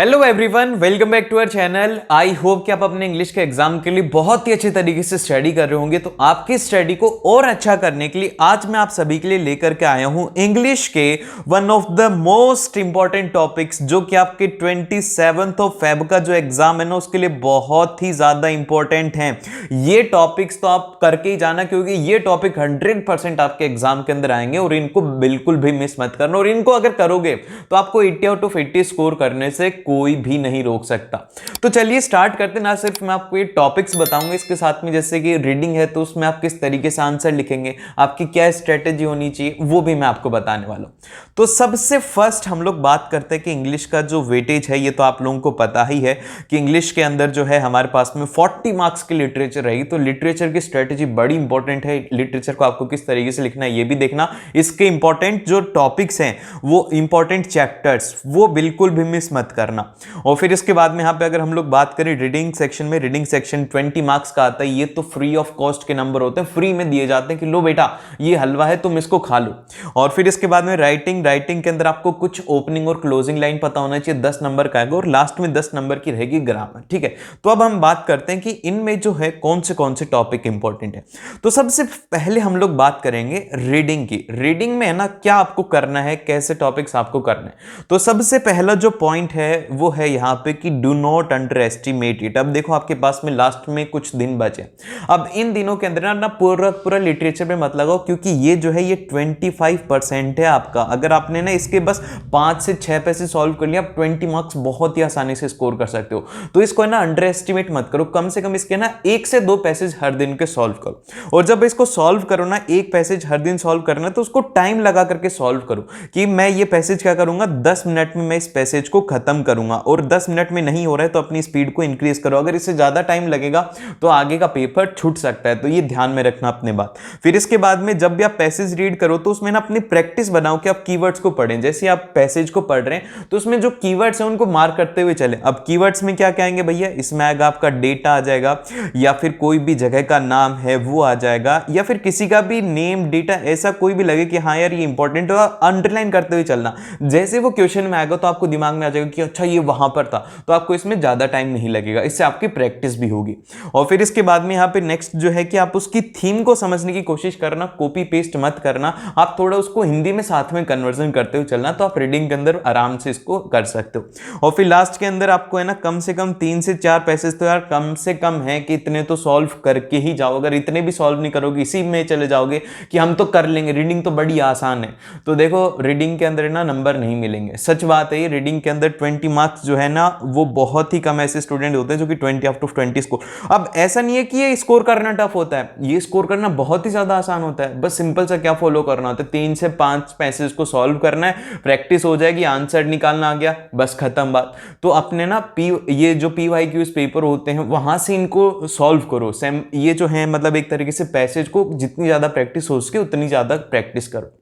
Hello everyone, welcome back to our channel. I hope कि आप अपने इंग्लिश के एग्जाम के लिए बहुत ही अच्छे तरीके से स्टडी कर रहे होंगे। तो आपकी स्टडी को और अच्छा करने के लिए आज मैं आप सभी के लिए लेकर के आया हूं इंग्लिश के one of the most important topics, जो कि आपके 27 ऑफ फेब का जो एग्जाम है ना, उसके लिए बहुत ही ज्यादा इंपॉर्टेंट हैं। ये टॉपिक्स तो आप करके ही जाना, क्योंकि ये टॉपिक 100% आपके एग्जाम के अंदर आएंगे और इनको बिल्कुल भी मिस मत करना। और इनको अगर करोगे तो आपको 80 आउट ऑफ 80 स्कोर करने से कोई भी नहीं रोक सकता। तो चलिए स्टार्ट करते। ना सिर्फ मैं आपको ये टॉपिक्स बताऊंगा, इसके साथ में जैसे कि रीडिंग है तो उसमें आप किस तरीके से आंसर लिखेंगे, आपकी क्या स्ट्रेटेजी होनी चाहिए, वो भी मैं आपको बताने वाला हूं। तो सबसे फर्स्ट हम लोग बात करते हैं कि इंग्लिश का जो वेटेज है, ये तो आप लोगों को पता ही है कि इंग्लिश के अंदर जो है हमारे पास में 40 मार्क्स की लिटरेचर रहेगी। तो लिटरेचर की स्ट्रेटेजी बड़ी इंपॉर्टेंट है। लिटरेचर को आपको किस तरीके से लिखना है ये भी देखना। इसके इंपॉर्टेंट जो टॉपिक्स हैं, वो इंपॉर्टेंट चैप्टर्स, वो बिल्कुल भी मिस मत करना। और फिर इसके बाद में यहां पे अगर हम लोग बात करें रीडिंग सेक्शन में, रीडिंग सेक्शन 20 मार्क्स का आता है। ये तो फ्री ऑफ कॉस्ट के नंबर होते हैं, फ्री में दिए जाते हैं कि लो बेटा ये हलवा है, तुम इसको खा लो। और फिर इसके बाद में राइटिंग के अंदर आपको कुछ ओपनिंग और क्लोजिंग लाइन पता होना चाहिए, 10 नंबर का आएगा और लास्ट में 10 नंबर की रहेगी ग्रामर। ठीक है, तो अब हम बात करते हैं कि इनमें जो है कौन से टॉपिक इंपॉर्टेंट है। तो सबसे पहले हम लोग बात करेंगे रीडिंग की। रीडिंग में है ना, क्या आपको करना है, कैसे टॉपिक्स आपको करने हैं। तो सबसे पहला जो पॉइंट है वो है यहां पे कि do not under estimate it. अब देखो आपके पास में लास्ट में कुछ दिन बचे। अब इन दिनों के अंदर ना पूरा लिटरेचर पे मत लगाओ, क्योंकि ये जो है ये 25% है आपका। अगर आपने ना इसके बस 5 से 6 पैसे सॉल्व कर लिया, आप 20 मार्क्स बहुत ही आसानी से स्कोर कर सकते हो। तो इसको है ना अंडर एस्टिमेट मत करो। कम से कम इसके ना 1 से 2 पैसेज हर दिन के सॉल्व करो। और जब इसको सॉल्व करो ना, एक पैसेज हर दिन सॉल्व करना, तो उसको टाइम लगा करके सॉल्व करो कि मैं ये पैसेज क्या करूंगा, 10 मिनट में मैं इस पैसेज को खत्म करूंगा। और 10 मिनट में नहीं हो रहा है तो अपनी स्पीड को इंक्रीज करो। अगर इससे ज्यादा टाइम लगेगा तो आगे का पेपर छूट सकता है। तो ये ध्यान में रखना अपने बात। फिर इसके बाद में जब भी आप पैसेज रीड करो तो उसमें ना अपनी प्रैक्टिस बनाओ कि आप कीवर्ड्स को पढ़ें। जैसे आप पैसेज को पढ़ रहे हैं तो उसमें जो कीवर्ड्स हैं उनको मार्क करते हुए चले। अब कीवर्ड्स में क्या क्या आएंगे भैया, इसमें आएगा आपका डेटा आ जाएगा, या फिर कोई भी जगह का नाम है वो आ जाएगा, या फिर किसी का भी नेम, डेटा, ऐसा कोई भी लगे कि हाँ यार ये इंपॉर्टेंट है, अंडरलाइन करते हुए चलना। जैसे वो क्वेश्चन में आएगा तो आपको दिमाग में आ जाएगा कि अच्छा ये वहां पर था, तो आपको इसमें ज्यादा टाइम नहीं लगेगा। इससे आपकी प्रैक्टिस भी होगी। और फिर इसके बाद में यहाँ पे नेक्स्ट जो है कि आप उसकी थीम को समझने की कोशिश करना, कॉपी पेस्ट मत करना। आप थोड़ा उसको हिंदी में साथ में कन्वर्जन करते हुए चलना, तो आप रीडिंग के अंदर आराम से इसको कर सकते हो। और फिर लास्ट के अंदर आपको है ना कम से कम 3 से 4 पैसेज तो यार कम से कम है कि इतने तो सॉल्व करके ही जाओ। अगर इतने भी सॉल्व नहीं करोगे, इसी में चले जाओगे कि हम तो कर लेंगे, रीडिंग तो बड़ी आसान है, तो देखो रीडिंग के अंदर ना नंबर नहीं मिलेंगे। सच बात है, ये रीडिंग के अंदर 20 मार्क्स जो है ना, वो बहुत ही कम ऐसे स्टूडेंट होते हैं जो कि 20 आउट ऑफ 20 स्कोर। अब ऐसा नहीं है कि ये स्कोर करना टफ होता है, ये स्कोर करना बहुत ही ज्यादा आसान होता है। बस सिंपल सा क्या फॉलो करना होता है, 3 से 5 पैसेज को सॉल्व करना है, प्रैक्टिस हो जाएगी, आंसर निकालना आ गया, बस खत्म बात। तो अपने ना ये जो PYQs पेपर होते हैं वहां से इनको सॉल्व करो। सेम ये जो है मतलब एक तरीके से पैसेज को जितनी ज्यादा प्रैक्टिस हो सके उतनी ज्यादा प्रैक्टिस करो।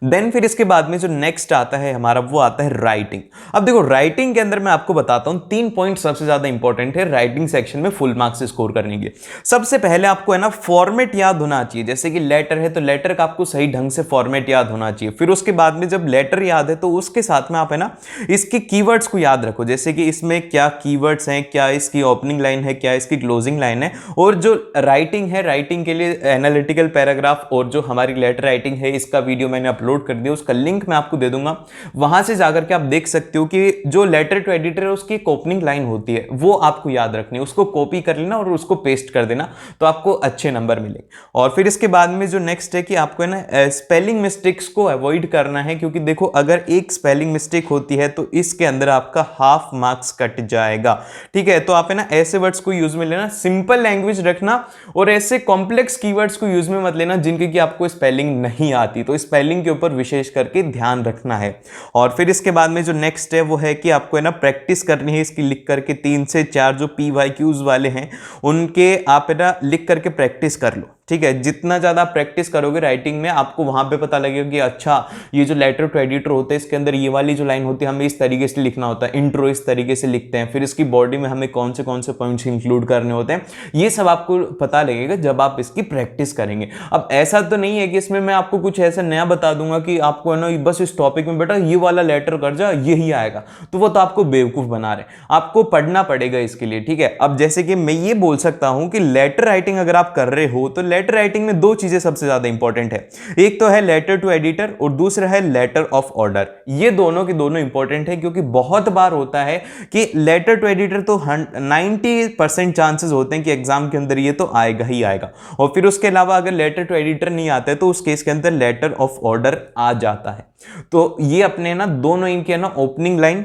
देन फिर इसके बाद में जो नेक्स्ट आता है हमारा, वो आता है राइटिंग। अब देखो राइटिंग के अंदर मैं आपको बताता हूं 3 पॉइंट सबसे ज्यादा इंपॉर्टेंट है राइटिंग सेक्शन में फुल मार्क्स स्कोर करने के। सबसे पहले आपको है ना फॉर्मेट याद होना चाहिए। जैसे कि लेटर है तो लेटर का आपको सही ढंग से फॉर्मेट याद होना चाहिए। फिर उसके बाद में जब लेटर याद है तो उसके साथ में आप है ना इसके कीवर्ड्स को याद रखो। जैसे कि इसमें क्या कीवर्ड्स हैं, क्या इसकी ओपनिंग लाइन है, क्या इसकी क्लोजिंग लाइन है। और जो राइटिंग है, राइटिंग के लिए एनालिटिकल पैराग्राफ और जो हमारी लेटर राइटिंग है, इसका वीडियो मैंने अपलोड कर दिया, उसका लिंक मैं आपको दे दूंगा। वहां से जाकर के आप देख सकते हो कि जो लेटर टू एडिटर है उसकी एक ओपनिंग लाइन होती है, वो आपको याद रखनी है। उसको कॉपी कर लेना और उसको पेस्ट कर देना, तो आपको अच्छे नंबर मिलेंगे। और फिर इसके बाद में जो नेक्स्ट है कि आपको है ना स्पेलिंग मिस्टेक्स को अवॉइड करना है, क्योंकि देखो अगर एक स्पेलिंग मिस्टेक होती है तो इसके अंदर आपका हाफ मार्क्स कट जाएगा। ठीक है, तो आप है ना ऐसे वर्ड्स को यूज में लेना, सिंपल लैंग्वेज रखना, और ऐसे कॉम्प्लेक्स कीवर्ड्स को यूज में मत लेना जिनकी कि आपको स्पेलिंग नहीं आती। तो स्पेलिंग के ऊपर विशेष करके ध्यान रखना है। और फिर इसके बाद में जो नेक्स्ट है वो है कि आपको है ना प्रैक्टिस करनी है इसकी लिख करके। 3 से 4 जो PYQs वाले हैं उनके आप है ना लिख करके प्रैक्टिस कर लो। ठीक है, जितना ज़्यादा प्रैक्टिस करोगे राइटिंग में आपको वहाँ पे पता लगेगा कि अच्छा ये जो लेटर टू एडिटर होते हैं इसके अंदर ये वाली जो लाइन होती है हमें इस तरीके से लिखना होता है, इंट्रो इस तरीके से लिखते हैं, फिर इसकी बॉडी में हमें कौन से पॉइंट्स इंक्लूड करने होते हैं, ये सब आपको पता लगेगा जब आप इसकी प्रैक्टिस करेंगे। अब ऐसा तो नहीं है कि इसमें मैं आपको कुछ ऐसा नया बता दूंगा कि आपको है ना बस इस टॉपिक में बेटा ये वाला लेटर कर जा यही आएगा, तो वो तो आपको बेवकूफ बना रहे, आपको पढ़ना पड़ेगा इसके लिए। ठीक है, अब जैसे कि मैं ये बोल सकता हूं कि लेटर राइटिंग अगर आप कर रहे हो तो लेटर राइटिंग में दो चीजें सबसे ज्यादा इंपॉर्टेंट है, एक तो है लेटर टू एडिटर और दूसरा है लेटर ऑफ ऑर्डर। ये दोनों के दोनों इंपॉर्टेंट है क्योंकि बहुत बार होता है कि लेटर टू एडिटर तो 90% चांसेस होते हैं कि एग्जाम के अंदर ये तो आएगा ही आएगा, और फिर उसके अलावा अगर लेटर टू एडिटर नहीं आता है तो उस केस के अंदर लेटर ऑफ ऑर्डर आ जाता है। तो ये अपने ना दोनों इनके ना ओपनिंग लाइन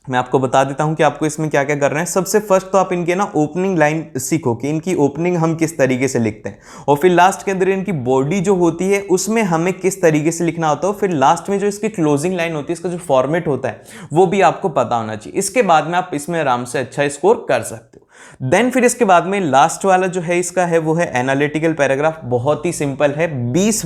मैं आपको बता देता हूं कि आपको इसमें क्या क्या करना है। सबसे फर्स्ट तो आप इनके ना ओपनिंग लाइन सीखो कि इनकी ओपनिंग हम किस तरीके से लिखते हैं, और फिर लास्ट के अंदर इनकी बॉडी जो होती है उसमें हमें किस तरीके से लिखना होता है, फिर लास्ट में जो इसकी क्लोजिंग लाइन होती है इसका जो फॉर्मेट होता है वो भी आपको पता होना चाहिए। इसके बाद में आप इसमें आराम से अच्छा स्कोर कर सकते हो। देन फिर इसके बाद में लास्ट वाला जो है इसका है वो है एनालिटिकल पैराग्राफ। बहुत ही सिंपल है, 20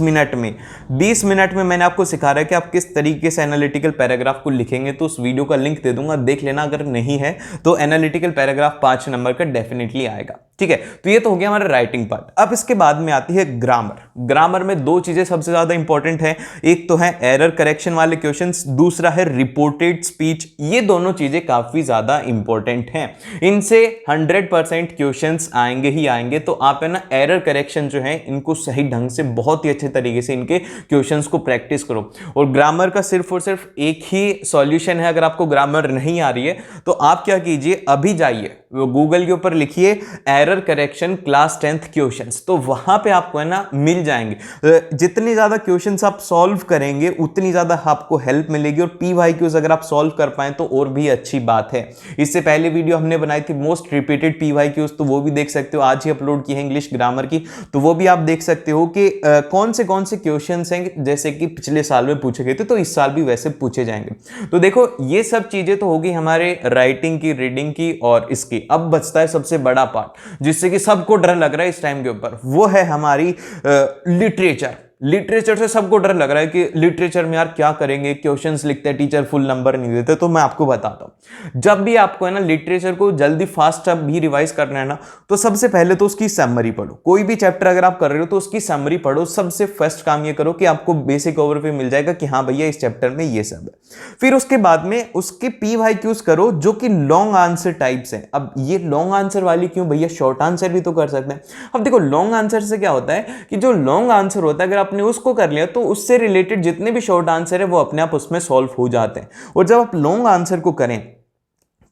मिनट में मैंने आपको सिखा रहा है कि आप किस तरीके से एनालिटिकल पैराग्राफ को लिखेंगे। तो उस वीडियो का लिंक दे दूंगा, देख लेना, अगर नहीं है तो एनालिटिकल पैराग्राफ 5 नंबर का डेफिनेटली आएगा। ठीक है, तो ये तो हो गया हमारा राइटिंग पार्ट। अब इसके बाद में आती है ग्रामर। ग्रामर में दो चीजें सबसे ज्यादा इंपॉर्टेंट है, एक तो है एरर करेक्शन वाले क्वेश्चंस, दूसरा है रिपोर्टेड स्पीच। ये दोनों चीजें काफी ज्यादा इंपॉर्टेंट हैं, इनसे 100% क्वेश्चंस आएंगे ही आएंगे। तो आप है ना एरर करेक्शन जो है इनको सही ढंग से बहुत ही अच्छे तरीके से इनके क्वेश्चंस को प्रैक्टिस करो। और ग्रामर का सिर्फ और सिर्फ एक ही सॉल्यूशन है, अगर आपको ग्रामर नहीं आ रही है तो आप क्या कीजिए, अभी जाइए गूगल के ऊपर लिखिए error correction class 10th questions, तो वहां पे आपको है ना मिल जाएंगे। जितने ज्यादा क्वेश्चंस आप सॉल्व करेंगे उतनी ज्यादा आपको हेल्प मिलेगी, और पीवाईक्यूज अगर आप सॉल्व कर पाए तो और भी अच्छी बात है। इससे पहले वीडियो हमने बनाई थी मोस्ट रिपीटेड पीवाईक्यूज, तो वो भी देख सकते हो, आज ही अपलोड की है इंग्लिश ग्रामर की, तो वो भी आप देख सकते हो कि कौन से क्वेश्चंस हैं जैसे कि पिछले साल में पूछे गए थे तो इस साल भी वैसे पूछे जाएंगे। तो देखो ये सब चीजें तो होगी हमारे राइटिंग की, रीडिंग की और इसकी। अब बचता है सबसे बड़ा पार्ट जिससे कि सबको डर लग रहा है इस टाइम के ऊपर, वो है हमारी लिटरेचर। लिटरेचर से सबको डर लग रहा है कि लिटरेचर में यार क्या करेंगे, क्वेश्चंस लिखते हैं टीचर फुल नंबर नहीं देते। तो मैं आपको बताता हूं, जब भी आपको है ना लिटरेचर को जल्दी फास्ट भी रिवाइज करना है ना, तो सबसे पहले तो उसकी समरी पढ़ो। कोई भी चैप्टर अगर आप कर रहे हो तो उसकी समरी पढ़ो। सबसे फर्स्ट काम ये करो कि आपको बेसिक ओवरव्यू मिल जाएगा कि हाँ भैया इस चैप्टर में ये सब है। फिर उसके बाद में उसके पीवाईक्यूज करो जो कि लॉन्ग आंसर टाइप्स है। अब ये लॉन्ग आंसर वाली क्यों भैया, शॉर्ट आंसर भी तो कर सकते हैं। अब देखो लॉन्ग आंसर से क्या होता है कि जो लॉन्ग आंसर होता है अगर आपने उसको कर लिया तो उससे रिलेटेड जितने भी शॉर्ट आंसर है वो अपने आप उसमें सॉल्व हो जाते हैं। और जब आप लॉन्ग आंसर को करें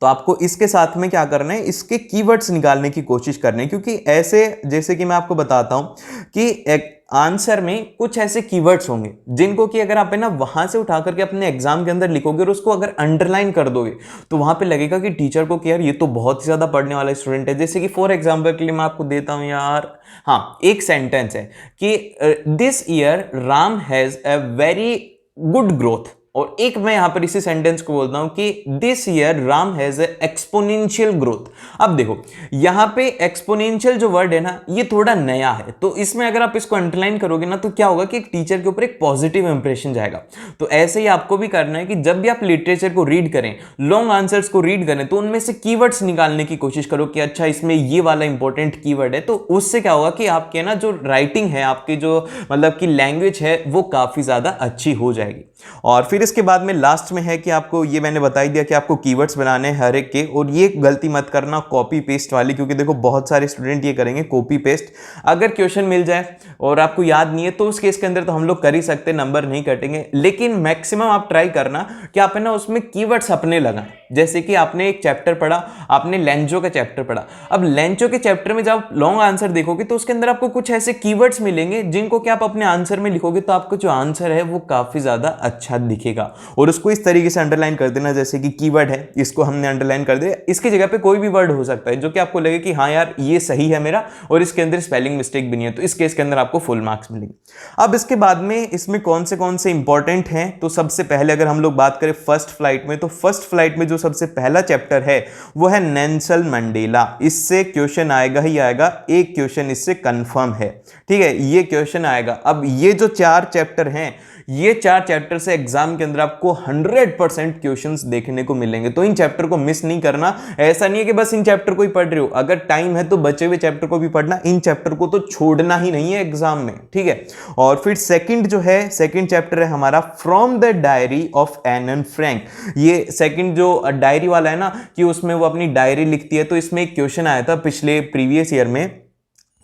तो आपको इसके साथ में क्या करना है, इसके कीवर्ड्स निकालने की कोशिश करनी है। क्योंकि ऐसे जैसे कि मैं आपको बताता हूं कि एक आंसर में कुछ ऐसे कीवर्ड्स होंगे जिनको कि अगर आप है ना वहां से उठा करके अपने एग्जाम के अंदर लिखोगे और उसको अगर अंडरलाइन कर दोगे तो वहां पे लगेगा कि टीचर को कि यार ये तो बहुत ही ज्यादा पढ़ने वाला स्टूडेंट है। जैसे कि फॉर एग्जाम्पल के लिए मैं आपको देता हूं यार, हाँ एक सेंटेंस है कि this year Ram has a very good growth, और एक मैं यहां पर इसी सेंटेंस को बोलता हूं कि this year Ram has exponential growth. अब देखो यहां पे एक्सपोनेंशियल जो वर्ड है ना ये थोड़ा नया है, तो इसमें अगर आप इसको अंडरलाइन करोगे ना तो क्या होगा कि एक टीचर के ऊपर एक पॉजिटिव इंप्रेशन जाएगा। तो ऐसे ही आपको भी करना है कि जब भी आप लिटरेचर को रीड करें, लॉन्ग आंसर्स को रीड करें, तो उनमें से कीवर्ड्स निकालने की कोशिश करो कि अच्छा इसमें ये वाला इंपॉर्टेंट कीवर्ड है। तो उससे क्या होगा कि आपके ना जो राइटिंग है, आपकी जो मतलब की लैंग्वेज है वो काफी ज्यादा अच्छी हो जाएगी। और फिर इसके बाद में लास्ट में है कि आपको ये मैंने बता ही दिया कि आपको कीवर्ड्स बनाने हैं हर एक के, और ये गलती मत करना कॉपी पेस्ट वाली, क्योंकि देखो बहुत सारे स्टूडेंट ये करेंगे कॉपी पेस्ट। अगर क्वेश्चन मिल जाए और आपको याद नहीं है तो उस केस के अंदर तो हम लोग कर ही सकते, नंबर नहीं कटेंगे, लेकिन मैक्सिमम आप ट्राई करना कि आप है ना उसमें कीवर्ड्स अपने लगाएं। जैसे कि आपने एक चैप्टर पढ़ा, आपने लेंजो का चैप्टर पढ़ा, अब लेंजो के चैप्टर में जब लॉन्ग आंसर देखोगे तो उसके अंदर आपको कुछ ऐसे कीवर्ड्स मिलेंगे जिनको कि आप अपने आंसर में लिखोगे तो आपको जो आंसर है वो काफी ज्यादा अच्छा दिखेगा। और उसको इस तरीके से अंडरलाइन कर देना, जैसे कि कीवर्ड है इसको हमने अंडरलाइन कर दिया, इसकी जगह पे कोई भी वर्ड हो सकता है जो कि आपको लगे कि हाँ यार ये सही है मेरा और इसके अंदर स्पेलिंग मिस्टेक भी नहीं है, तो इस केस के अंदर आपको फुल मार्क्स मिलेंगे। अब इसके बाद में इसमें कौन से इंपॉर्टेंट हैं, तो सबसे पहले अगर हम लोग बात करें फर्स्ट फ्लाइट में, तो फर्स्ट फ्लाइट में जो सबसे पहला चैप्टर है वो है नेल्सन मंडेला। इससे क्वेश्चन आएगा ही आएगा, एक क्वेश्चन इससे कंफर्म है, ठीक है, ये क्वेश्चन आएगा। अब ये जो 4 चैप्टर हैं, ये 4 चैप्टर से एग्जाम के अंदर आपको 100% क्वेश्चंस देखने को मिलेंगे, तो इन चैप्टर को मिस नहीं करना। ऐसा नहीं है कि बस इन चैप्टर को ही पढ़ रहे हो, अगर टाइम है तो बचे हुए चैप्टर को भी पढ़ना, इन चैप्टर को तो छोड़ना ही नहीं है एग्जाम में, ठीक है। और फिर सेकंड जो है, सेकंड चैप्टर है हमारा from the diary of Anne Frank. ये सेकंड जो डायरी वाला है ना, कि उसमें वो अपनी डायरी लिखती है, तो इसमें एक क्वेश्चन आया था पिछले प्रीवियस ईयर में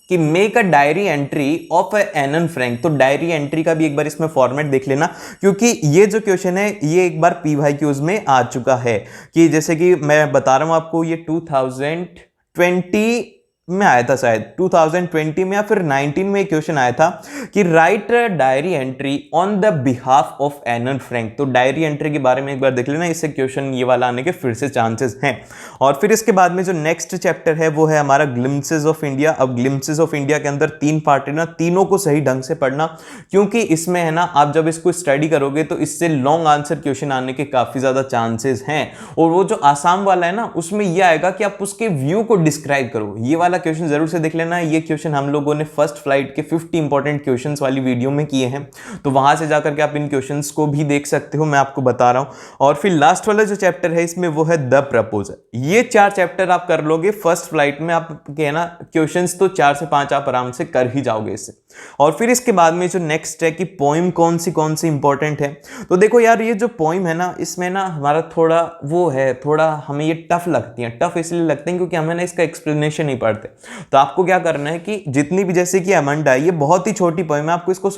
कि make a diary entry of Anne Frank. तो डायरी एंट्री का भी एक बार इसमें फॉर्मेट देख लेना, क्योंकि ये जो क्वेश्चन है ये एक बार PYQs में आ चुका है, कि जैसे कि मैं बता रहा हूं आपको, ये 2020 में आया था, शायद 2020 में या फिर 19 में क्वेश्चन आया था कि right diary entry on the behalf of Anne Frank. तो डायरी एंट्री के बारे में एक बार देख लेना, इससे क्वेश्चन ये वाला आने के फिर से चांसेस हैं। और फिर इसके बाद में जो नेक्स्ट चैप्टर है वो है हमारा ग्लिम्पसेस ऑफ इंडिया। अब ग्लिम्पसेस ऑफ इंडिया के अंदर 3 पार्ट है ना, तीनों को सही ढंग से पढ़ना, क्योंकि इसमें है ना आप जब इसको स्टडी करोगे तो इससे लॉन्ग आंसर क्वेश्चन आने के काफी ज्यादा चांसेस हैं। और वो जो आसाम वाला है ना, उसमें यह आएगा कि आप उसके व्यू को डिस्क्राइब करो। ये वाला क्वेश्चन जरूर से देख लेना। ये क्वेश्चन हम लोगों ने फर्स्ट फ्लाइट के 50 इंपॉर्टेंट क्वेश्चंस वाली वीडियो में किए हैं, तो वहां से जाकर के आप इन क्वेश्चंस को भी देख सकते हो, मैं आपको बता रहा हूं। और फिर लास्ट वाला जो चैप्टर है इसमें वो है द प्रपोजल। ये 4 चैप्टर आप कर लोगे फर्स्ट फ्लाइट में, आप के ना क्वेश्चंस तो 4 से 5 आप आराम से कर ही जाओगे इससे। और फिर इसके बाद में जो नेक्स्ट है कि पोइम कौन सी इंपॉर्टेंट है, तो देखो यार ये जो पोइम है ना, इसमें ना हमारा थोड़ा वो है, थोड़ा हमें ये टफ लगती है। टफ इसलिए लगते हैं क्योंकि हमें ना इसका एक्सप्लेनेशन नहीं पढ़ते। तो आपको क्या करना है कि जितनी भी, जैसे कि अमंडा, ये बहुत ही छोटी पोइम है, आपको इसको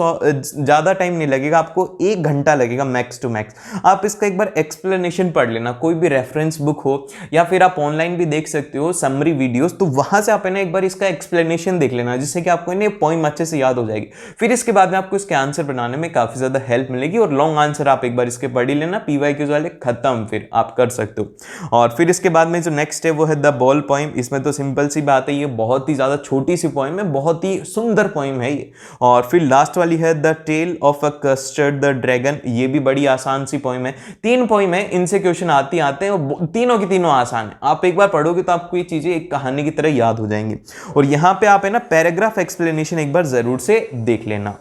ज्यादा टाइम नहीं लगेगा, आपको 1 घंटा लगेगा मैक्स टू मैक्स। आप इसका एक बार एक्सप्लेनेशन पढ़ लेना, कोई भी रेफरेंस बुक हो या फिर आप ऑनलाइन भी देख सकते हो समरी वीडियोस, तो वहां से आप एक बार इसका एक्सप्लेनेशन देख लेना, जिससे कि आपको इन्हें पोइम अच्छे से याद हो जाएगी। फिर इसके बाद में आपको इसके आंसर बनाने में काफी ज्यादा हेल्प मिलेगी, और लॉन्ग आंसर आप एक बार इसके पढ़ ही लेना, PYQs वाले खत्म, फिर आप कर सकते हो। और फिर इसके बाद में जो नेक्स्ट है वो है द बॉल पोइम। इसमें तो सिंपल सी बात है, ये बहुत ही ज्यादा छोटी सी पोइम है, बहुत ही सुंदर पोइम है ये। और फिर लास्ट वाली है the tale of a custard the dragon. ये भी बड़ी आसान सी पोइम है, 3 पोइम है, इनसे क्वेश्चन आते हैं और तीनों की तीनों आसान है। आप एक बार पढ़ोगे तो आपको ये चीजें एक कहानी की तरह याद हो जाएंगी। और यहां पे आप है ना पैराग्राफ एक्सप्लेनेशन एक बार जरूर से देख लेना।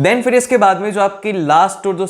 देन फिर इसके बाद में जो आपकी लास्ट और जो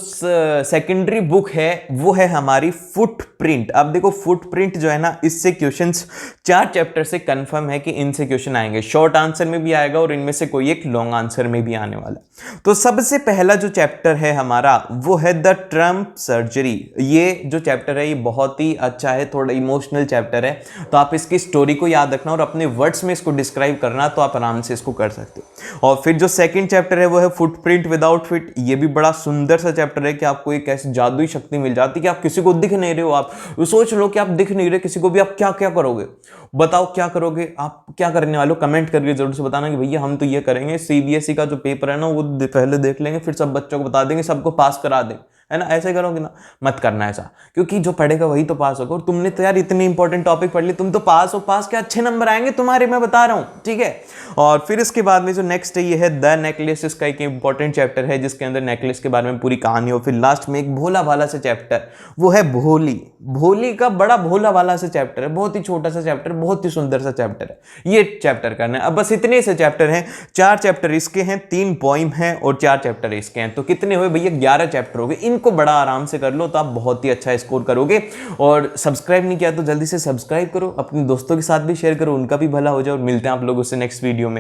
सेकेंडरी बुक है वो है हमारी फुटप्रिंट। अब देखो फुटप्रिंट जो है ना, इससे क्वेश्चंस 4 चैप्टर से कंफर्म है कि इनसे क्वेश्चन आएंगे, शॉर्ट आंसर में भी आएगा और इनमें से कोई एक लॉन्ग आंसर में भी आने वाला। तो सबसे पहला जो चैप्टर है हमारा वो है द ट्रम्प सर्जरी। ये जो चैप्टर है ये बहुत ही अच्छा है, थोड़ा इमोशनल चैप्टर है, तो आप इसकी स्टोरी को याद रखना और अपने वर्ड्स में इसको डिस्क्राइब करना, तो आप आराम से इसको कर सकते हो। और फिर जो सेकेंड चैप्टर है वो है फुटप्रिंट विदाउट फिट। ये भी बड़ा सुंदर सा चैप्टर है कि आपको एक ऐसी जादुई शक्ति मिल जाती है कि आप किसी को दिख नहीं रहे हो, आप सोच लो कि आप दिख नहीं रहे किसी को भी, आप क्या क्या करोगे, बताओ क्या करोगे, आप क्या करने वाले हो, कमेंट करके जरूर से बताना कि भैया हम तो ये करेंगे, CBSE का जो पेपर है ना वो पहले देख लेंगे, फिर सब बच्चों को बता देंगे, सबको पास करा देंगे, है ना, ऐसे करोगे ना, मत करना ऐसा, क्योंकि जो पढ़ेगा वही तो पास होगा। और तुमने तो यार इतने इंपॉर्टेंट टॉपिक पढ़ ली, तुम तो पास हो, पास के अच्छे नंबर आएंगे तुम्हारे, मैं बता रहा हूं, ठीक है। और फिर इसके बाद में जो नेक्स्ट है ये है द नेकलेस। इसका एक इंपॉर्टेंट चैप्टर है जिसके अंदर नेकलेस के बारे में पूरी कहानी हो। फिर लास्ट में एक भोला भाला से चैप्टर, वो है भोली। भोली का बड़ा भोला वाला से चैप्टर है, बहुत ही छोटा सा चैप्टर, बहुत ही सुंदर सा चैप्टर है, ये चैप्टर करना है। अब बस इतने से चैप्टर हैं, 4 चैप्टर इसके हैं, 3 पोइम हैं और 4 चैप्टर इसके हैं, तो कितने हुए भैया, 11 चैप्टर हो गए। इनको बड़ा आराम से कर लो तो आप बहुत ही अच्छा स्कोर करोगे। और सब्सक्राइब नहीं किया तो जल्दी से सब्सक्राइब करो, अपने दोस्तों के साथ भी शेयर करो, उनका भी भला हो जाए। और मिलते हैं आप लोगों से नेक्स्ट वीडियो में।